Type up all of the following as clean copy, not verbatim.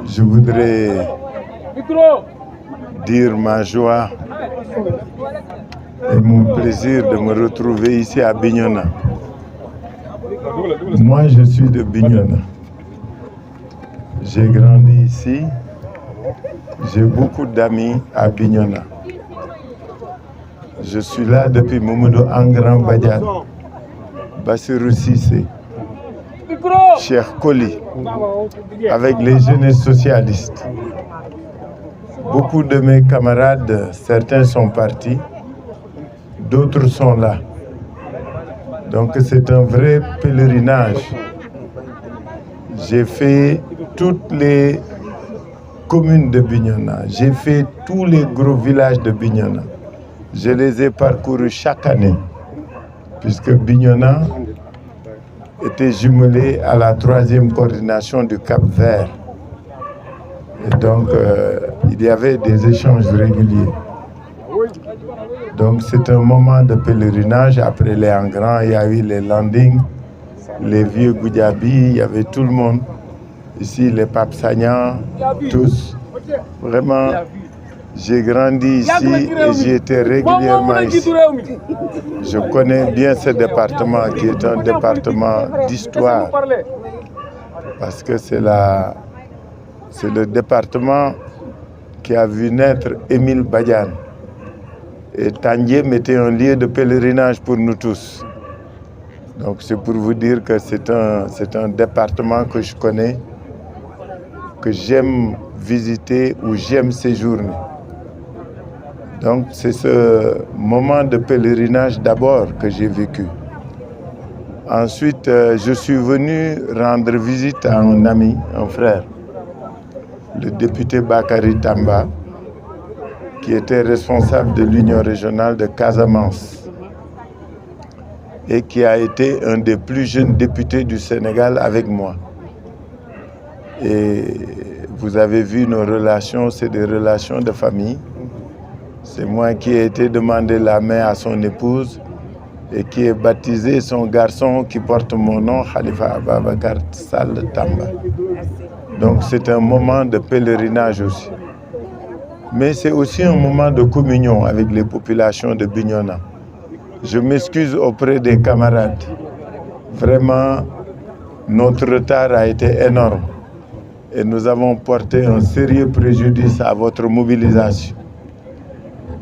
Je voudrais dire ma joie et mon plaisir de me retrouver ici à Bignona. Moi, je suis de Bignona. J'ai grandi ici. J'ai beaucoup d'amis à Bignona. Je suis là depuis Mamadou Angran Badiane, Bassirou Cissé, Cheikh Koli, avec les jeunes socialistes. Beaucoup de mes camarades, certains sont partis, d'autres sont là. Donc c'est un vrai pèlerinage. J'ai fait toutes les communes de Bignona, j'ai fait tous les gros villages de Bignona. Je les ai parcourus chaque année, puisque Bignona était jumelé à la 3e coordination du Cap-Vert. Et donc, il y avait des échanges réguliers. Donc, c'est un moment de pèlerinage. Après les Engrans, il y a eu les Landing, les vieux Goudjabi, il y avait tout le monde. Ici, les Pape Sagnan, tous. Vraiment, j'ai grandi ici et j'y étais régulièrement ici. Je connais bien ce département qui est un département d'histoire. Parce que c'est le département qui a vu naître Émile Badiane. Et Tandiem était un lieu de pèlerinage pour nous tous. Donc c'est pour vous dire que c'est un département que je connais, que j'aime visiter ou j'aime séjourner. Donc c'est ce moment de pèlerinage d'abord que j'ai vécu. Ensuite, je suis venu rendre visite à un ami, un frère, le député Bakary Tamba, qui était responsable de l'Union régionale de Casamance et qui a été un des plus jeunes députés du Sénégal avec moi. Et vous avez vu nos relations, c'est des relations de famille. C'est moi qui ai été demander la main à son épouse et qui ai baptisé son garçon qui porte mon nom, Khalifa Ababakar Sall Tamba. Donc c'est un moment de pèlerinage aussi. Mais c'est aussi un moment de communion avec les populations de Bignona. Je m'excuse auprès des camarades. Vraiment, notre retard a été énorme et nous avons porté un sérieux préjudice à votre mobilisation.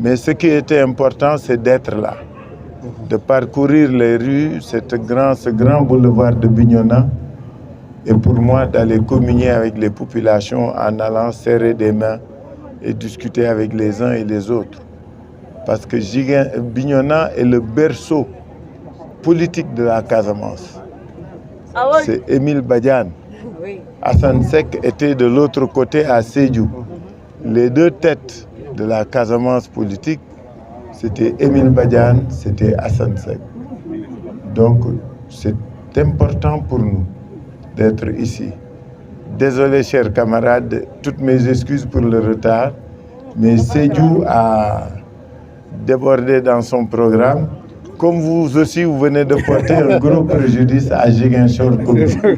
Mais ce qui était important, c'est d'être là, de parcourir les rues, ce grand boulevard de Bignona, et pour moi d'aller communier avec les populations en allant serrer des mains et discuter avec les uns et les autres. Parce que Bignona est le berceau politique de la Casamance. C'est Émile Badiane. Hassan Sek était de l'autre côté à Sédhiou. Les deux têtes de la Casamance politique, c'était Émile Badiane, c'était Hassan Sek. Donc c'est important pour nous d'être ici. Désolé, chers camarades, toutes mes excuses pour le retard, mais Sédhiou a débordé dans son programme. Comme vous aussi, vous venez de porter un gros préjudice à Ziguinchor commune.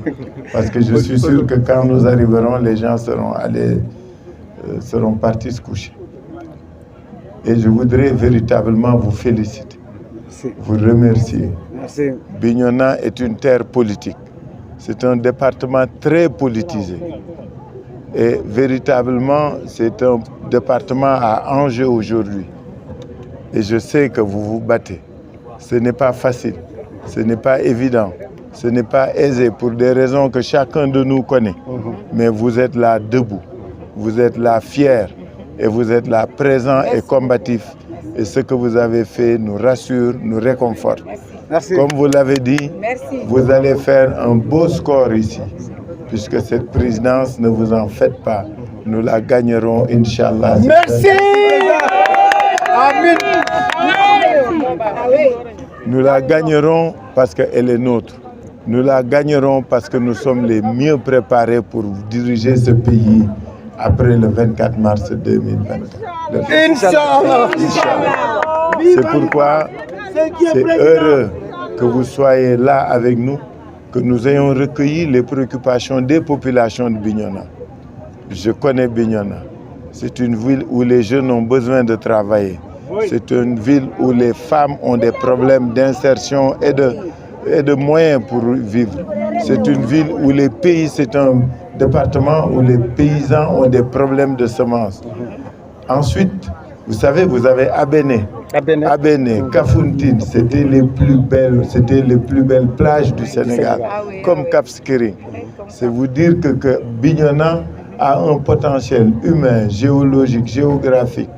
Parce que je suis sûr que quand nous arriverons, les gens seront partis se coucher. Et je voudrais véritablement vous féliciter, vous remercier. Merci. Bignona est une terre politique. C'est un département très politisé. Et véritablement, c'est un département à enjeu aujourd'hui. Et je sais que vous vous battez. Ce n'est pas facile, ce n'est pas évident, ce n'est pas aisé pour des raisons que chacun de nous connaît. Mais vous êtes là debout, vous êtes là fiers et vous êtes là présent et combatif. Et ce que vous avez fait nous rassure, nous réconforte. Merci. Comme vous l'avez dit, vous allez faire un beau score ici, puisque cette présidence, ne vous en faites pas, nous la gagnerons, Inch'Allah. Merci. Amen. Nous la gagnerons parce qu'elle est nôtre. Nous la gagnerons parce que nous sommes les mieux préparés pour diriger ce pays après le 24 mars 2024. Inch'Allah. C'est pourquoi c'est heureux que vous soyez là avec nous, que nous ayons recueilli les préoccupations des populations de Bignona. je connais Bignona. C'est une ville où les jeunes ont besoin de travailler. C'est une ville où les femmes ont des problèmes d'insertion et de moyens pour vivre. C'est une ville où les pays, c'est un département où les paysans ont des problèmes de semences. Ensuite, vous savez, vous avez Abéné. Abéné, Kafountine, c'était les plus belles plages du Sénégal, comme Cap Skirring. C'est vous dire que Bignona a un potentiel humain, géologique, géographique,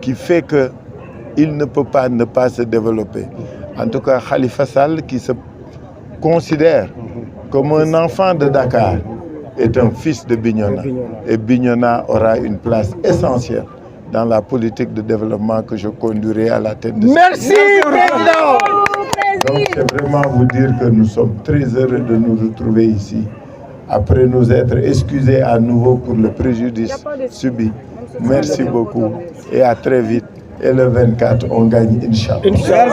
qui fait qu'il ne peut pas ne pas se développer. En tout cas, Khalifa Sall, qui se considère comme un enfant de Dakar, est un fils de Bignona. Et Bignona aura une place essentielle dans la politique de développement que je conduirai à la tête de ce pays. Merci, Président. Donc, c'est vraiment vous dire que nous sommes très heureux de nous retrouver ici, après nous être excusés à nouveau pour le préjudice subi. Merci beaucoup et à très vite. Et le 24, on gagne, Inch'Allah.